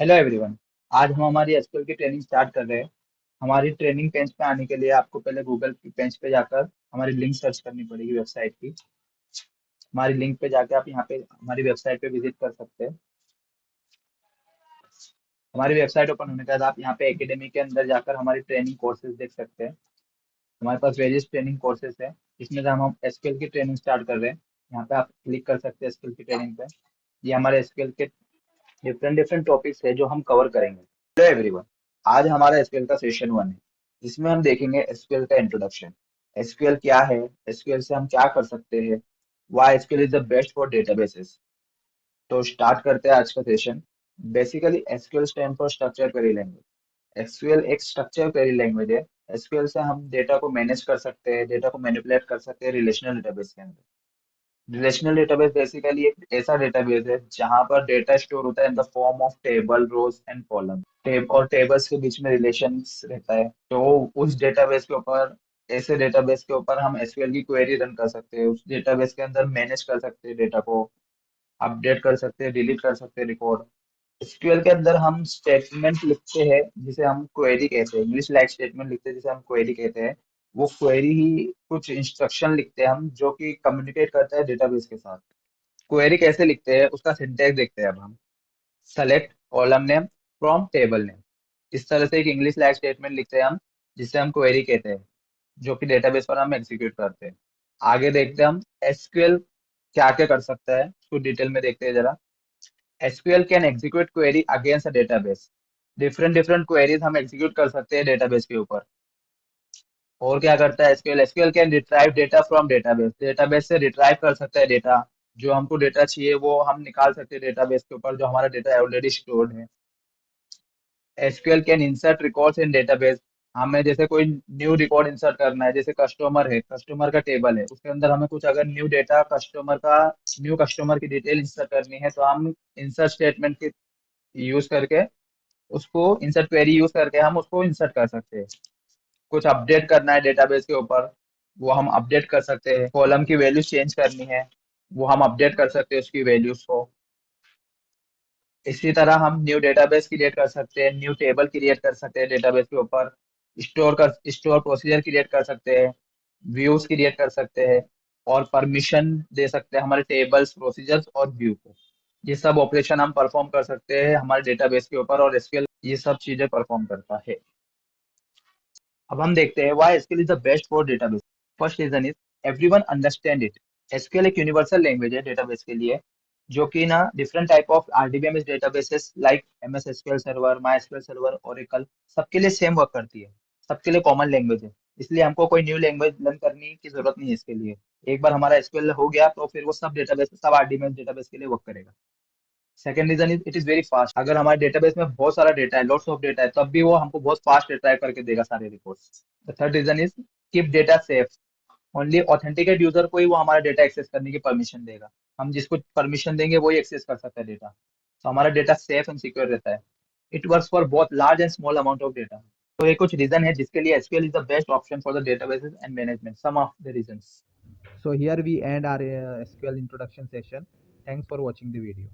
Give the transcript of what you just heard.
Hello everyone. आज हम हमारी एसक्यूएल की ट्रेनिंग स्टार्ट कर रहे हैं। हमारी ट्रेनिंग पेज पे आने के लिए आपको पहले गूगल की पेज पे जाकर हमारी लिंक सर्च करनी पड़ेगी वेबसाइट की। हमारी लिंक पे जाके आप यहाँ पे हमारी वेबसाइट पे विजिट कर सकते हैं। हमारी वेबसाइट ओपन होने के बाद आप यहाँ पे एकेडमी के अंदर जाकर हमारी ट्रेनिंग कोर्सेज देख सकते हैं। हमारे पास वेरियस ट्रेनिंग कोर्सेज है जिसमें से हम एसक्यूएल की ट्रेनिंग स्टार्ट कर रहे हैं। यहाँ पे आप क्लिक कर सकते हैं एसक्यूएल की ट्रेनिंग पे। ये हमारे एसक्यूएल के डिफरेंट डिफरेंट टॉपिक्स है जो हम कवर करेंगे। Hello everyone. आज हमारा एसक्यूएल का सेशन 1 है जिसमें हम देखेंगे एसक्यूएल का इंट्रोडक्शन। एसक्यूएल क्या है, एसक्यूएल से हम क्या कर सकते हैं, why SQL is the best for databases. तो स्टार्ट करते हैं आज का session. Basically SQL stand for structure query language. SQL एक स्ट्रक्चर क्वेरी लैंग्वेज है। एसक्यूएल से हम डेटा को मैनेज कर सकते हैं, डेटा को मैनिपुलेट कर सकते हैं रिलेशनल डेटाबेस के अंदर। रिलेशनल डेटाबेस बेसिकली एक ऐसा डेटाबेस है जहां पर डेटा स्टोर होता है in the form of table, rows and column. और टेबल्स के बीच में रिलेशंस रहता है। तो उस डेटाबेस के ऊपर, ऐसे डेटाबेस के ऊपर हम एसक्यूएल की क्वेरी रन कर सकते हैं। उस डेटाबेस के अंदर मैनेज कर सकते हैं, डेटा को अपडेट कर सकते हैं, डिलीट कर सकते हैं रिकॉर्ड। एसक्यूएल के अंदर हम स्टेटमेंट लिखते हैं जिसे हम क्वेरी कहते हैं। इंग्लिश लाइक स्टेटमेंट लिखते हैं जिसे हम क्वेरी कहते हैं। वो क्वेरी ही कुछ इंस्ट्रक्शन लिखते हैं हम जो कि कम्युनिकेट करता है डेटाबेस के साथ। क्वेरी कैसे लिखते हैं उसका सिंटैक्स देखते हैं अब हम। Select column name from table name. इस तरह से एक इंग्लिश लाइक स्टेटमेंट लिखते हैं हम जिसे हम क्वेरी कहते हैं, जो कि डेटाबेस पर हम एग्जीक्यूट करते हैं। आगे देखते हैं हम एसक्यूएल क्या क्या कर सकता है, उसको डिटेल में देखते हैं जरा। SQL can execute query against a database. Different different queries हम एग्जीक्यूट कर सकते हैं डेटाबेस के ऊपर। और क्या करता है SQL, SQL can retrieve data from database. Database से रिट्राइव कर सकता है डेटा। जो हमको डेटा चाहिए वो हम निकाल सकते हैं डेटाबेस के ऊपर जो हमारा डेटा ऑलरेडी स्टोर्ड है। SQL can insert records in database. हमें जैसे कोई न्यू रिकॉर्ड इंसर्ट करना है, जैसे कस्टमर है, कस्टमर का टेबल है, उसके अंदर हमें कुछ अगर न्यू डेटा कस्टमर का, न्यू कस्टमर की डिटेल इंसर्ट करनी है तो हम इंसर्ट स्टेटमेंट के यूज करके, उसको इंसर्ट क्वेरी यूज करके हम उसको इंसर्ट कर सकते हैं। कुछ अपडेट करना है डेटाबेस के ऊपर, वो हम अपडेट कर सकते हैं। कॉलम की वैल्यू चेंज करनी है, वो हम अपडेट कर सकते हैं उसकी वैल्यूज को। इसी तरह हम न्यू डेटाबेस क्रिएट कर सकते हैं, न्यू टेबल क्रिएट कर सकते हैं डेटाबेस के ऊपर। स्टोर प्रोसीजर क्रिएट कर सकते हैं, व्यूज क्रिएट कर सकते हैं, और परमिशन दे सकते हैं हमारे टेबल्स, प्रोसीजर्स और व्यू को। ये सब ऑपरेशन हम परफॉर्म कर सकते हैं हमारे डेटाबेस के ऊपर, और एसक्यूएल ये सब चीजें परफॉर्म करता है। अब हम देखते हैं why SQL is the best for database. First reason is everyone understand it. SQL एक यूनिवर्सल लैंग्वेज है डेटाबेस के लिए, जो कि ना different type of RDBMS databases like MS SQL server, my SQL server, Oracle, सबके लिए सेम वर्क करती है। सबके लिए कॉमन लैंग्वेज है। इसलिए हमको कोई न्यू लैंग्वेज लर्न करने की जरूरत नहीं है इसके लिए। एक बार हमारा एसक्यूएल हो गया तो फिर वो सब डेटाबेस, सब आरडीबीएमएस डेटाबेस के लिए वर्क करेगा। Second reason is it is very fast. अगर हमारे डेटाबेस में बहुत सारा डेटा है, लॉट्स ऑफ डेटा है, तब भी वो हमको बहुत फास्ट रिट्राइव करके देगा सारे reports. The third reason is keep data safe. Only authenticate user को ही वो हमारा डेटा एक्सेस करने की परमिशन देगा। हम जिसको परमिशन देंगे वो ही एक्सेस कर सकता है डेटा। तो हमारा डेटा सेफ एंड सिक्योर रहता है। It works for both large and small amount of data. तो ये कुछ रीजन है जिसके लिए SQL is the best option for the databases and management, some of the reasons. So here we end our SQL introduction session. Thanks for watching the video.